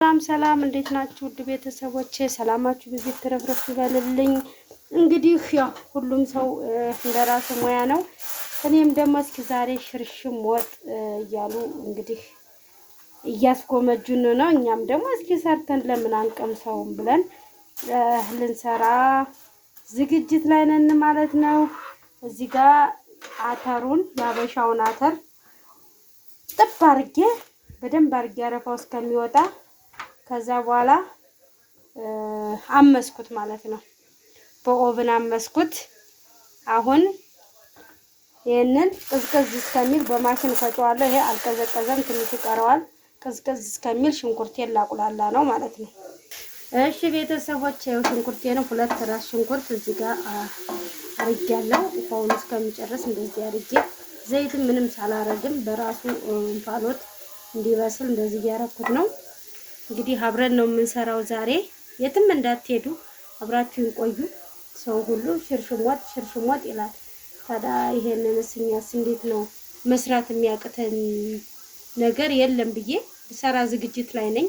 ሰላም እንዴት ናችሁ? ውድ ቤተሰቦቼ ሰላማችሁ ብዙ ተረፍረፍ ይበልልኝ። እንግዲህ ያው ሁሉም ሰው እንደራሱ ሙያ ነው። እኔም ደግሞ እስኪ ዛሬ ሽርሽም ወጥ እያሉ እንግዲህ እያስጎመጁን ነው። እኛም ደግሞ እስኪ ሰርተን ለምን አንቀምሰውም ብለን ልንሰራ ዝግጅት ላይ ነን ማለት ነው። እዚህ ጋር አተሩን ያበሻውን አተር ጥብ አድርጌ በደንብ አድርጌ አረፋው እስከሚወጣ ከዛ በኋላ አመስኩት ማለት ነው። በኦቭን አመስኩት። አሁን ይሄንን ቅዝቅዝ እስከሚል በማሽን ፈጨዋለሁ። ይሄ አልቀዘቀዘም፣ ትንሽ ይቀረዋል። ቅዝቅዝ እስከሚል ሽንኩርቴን ላቁላላ ነው ማለት ነው። እሺ ቤተሰቦች ይኸው ሽንኩርቴን 2 ራስ ሽንኩርት እዚህ ጋር አርጌያለሁ። ውሃውን እስከሚጨርስ እንደዚህ አርጌ ዘይትም ምንም ሳላረግም በራሱ እንፋሎት እንዲበስል እንደዚህ ያረኩት ነው። እንግዲህ አብረን ነው የምንሰራው ዛሬ። የትም እንዳትሄዱ አብራችሁን ቆዩ። ሰው ሁሉ ሽርሽም ወጥ ይላል። ታዲያ ይሄንንስ እኛስ እንዴት ነው መስራት የሚያቅተን ነገር የለም ብዬ ሰራ ዝግጅት ላይ ነኝ።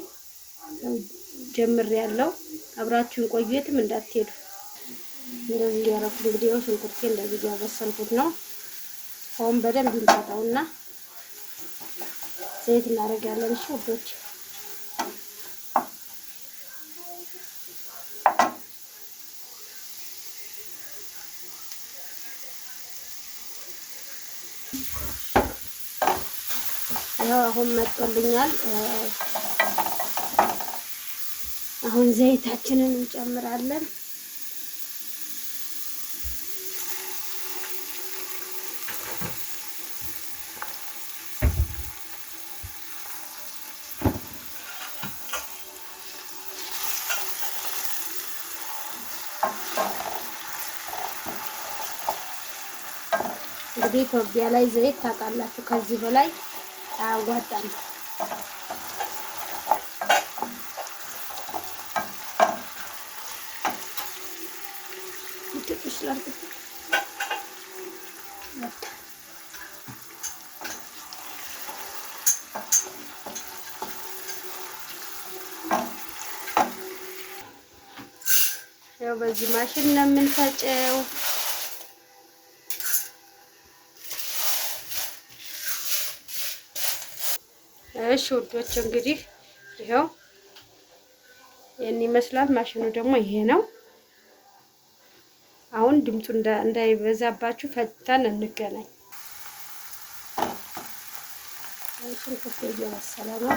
ጀምሬያለሁ። አብራችሁን ቆዩ፣ የትም እንዳትሄዱ። እንደዚህ ያረኩት እንግዲህ ሽንኩርቴ እንደዚህ ያበሰልኩት ነው። አሁን በደንብ እንጣጣውና ዘይት እናደርጋለን። እሺ ወዶች አሁን መጥቶልኛል። አሁን ዘይታችንን እንጨምራለን። እንግዲህ ኢትዮጵያ ላይ ዘይት ታውቃላችሁ፣ ከዚህ በላይ አያዋጣም። ያው በዚህ ማሽን ነው የምንፈጨው። እሺ ውዶች እንግዲህ ይሄው የኔ ይመስላል። ማሽኑ ደግሞ ይሄ ነው። አሁን ድምፁ እንዳይበዛባችሁ ፈጭተን እንገናኝ። እሺ ከዚህ እየበሰለ ነው።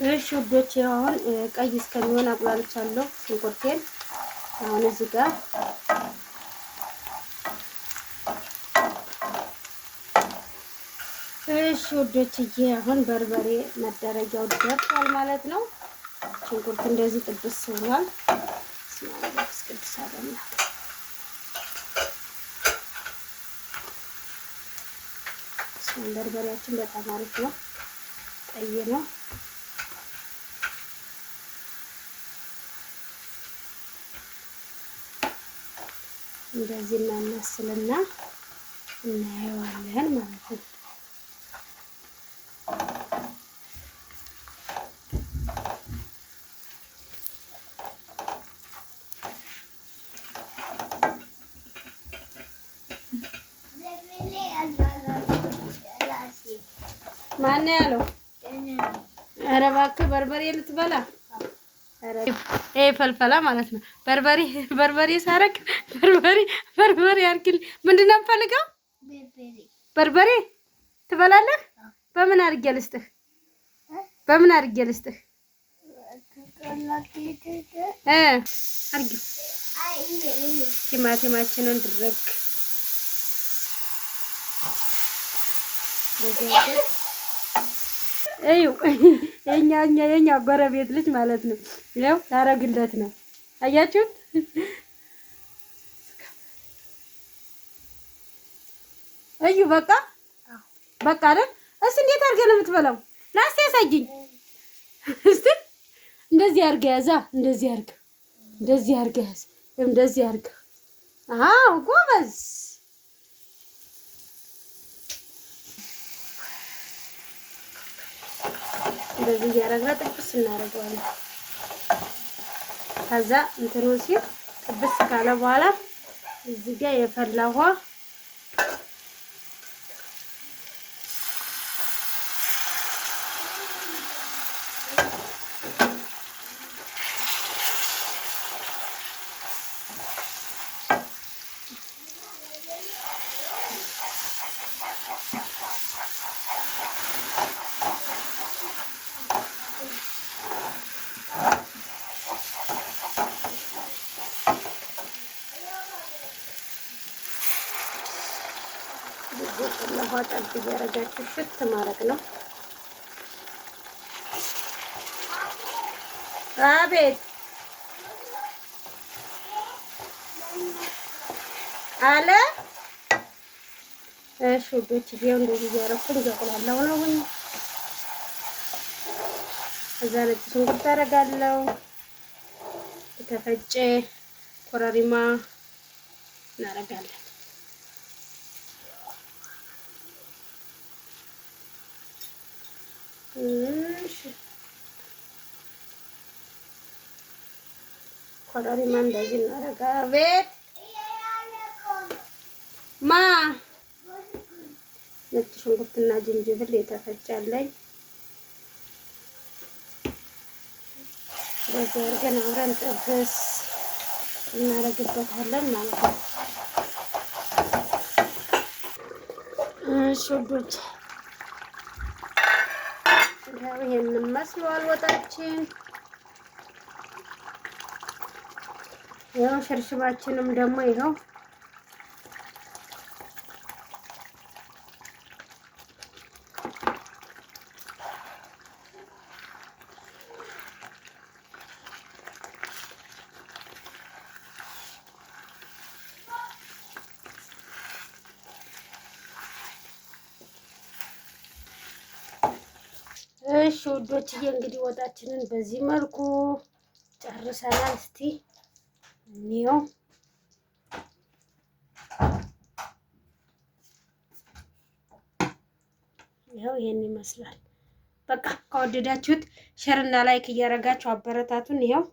እሺ ውዶች አሁን ቀይ እስከሚሆን አቁላልቻለሁ ሽንኩርቴን። አሁን እዚህ ጋር እሺ ውዶችዬ አሁን በርበሬ መደረጊያው ደርሷል ማለት ነው። ሽንኩርት እንደዚህ ጥብስ ብሏል። ስማርት ቅድስ አለና በርበሬያችን በጣም አሪፍ ነው። ቀይ ነው። እንደዚህ እናመስልና እናየዋለን ማለት ነው። ማን ያለው? ኧረ እባክህ በርበሬ ልትበላ? ኧረ ይሄ ፈልፈላ ማለት ነው። በርበሬ ሳረክ በርበሬ አርግል። ምንድን ነው የምፈልገው? በርበሬ ትበላለህ? በምን አድርጌ ልስጥህ? በምን አድርጌ ልስጥህ? አርጊው። ቲማቲማችንን ድረግ እዩ የኛ ጎረቤት ልጅ ማለት ነው። ያው ታረግለት ነው። አያችሁት? እዩ በቃ አይደል? እሺ እንዴት አድርገህ ነው የምትበላው? ላስቲ ያሳየኝ እስቲ። እንደዚህ አድርገህ ያዛ። እንደዚህ አድርገህ ያዝ። እንደዚህ አድርገህ አዎ ጎበዝ። እንደዚህ እያደረግን ጥብስ እናደርገዋለን። ከዛ እንትኑ ሲል ጥብስ ካለ በኋላ እዚህ ጋር የፈላ ውሃ ውሃ ጠብ እያደረጋችሁ ሽት ማድረግ ነው። አቤት አለ። እሺ ውዶች ይሄው እንደዚህ እያደረኩኝ እያቁላለሁ ነው። እዛ ነጭ ሽንኩርት አደርጋለሁ፣ የተፈጨ ኮረሪማ እናደርጋለን። እሺ ኮረሪማ እንደዚህ እናደርጋለን። ቤት ማ ነጭ ሽንኩርትና ዝንጅብል የተፈጨልኝ በዚህ አድርገን አብረን ጥብስ እናደርግበታለን ማለት ነው። እሺ ውዶች ይሄንን መስሏል ወጣችን። ያው ሽርሽባችንም ደግሞ ይኸው እሺ ውዶችዬ እንግዲህ ወጣችንን በዚህ መልኩ ጨርሰናል። እስቲ እንየው። ይኸው ይሄን ይመስላል። በቃ ከወደዳችሁት ሼር እና ላይክ እያደረጋችሁ አበረታቱን። ይኸው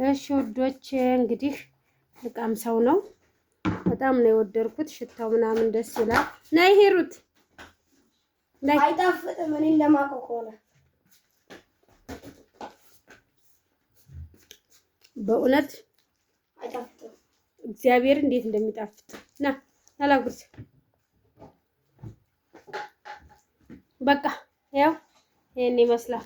እሺ ውዶች እንግዲህ ልቃም ሰው ነው። በጣም ነው የወደድኩት። ሽታው ምናምን ደስ ይላል። ነይ ሂሩት አይጣፍጥም። እኔ እንደማውቀው ከሆነ በእውነት አይጣፍጥም። እግዚአብሔር እንዴት እንደሚጣፍጥ ና አላጉርስ። በቃ ያው ይሄን ይመስላል።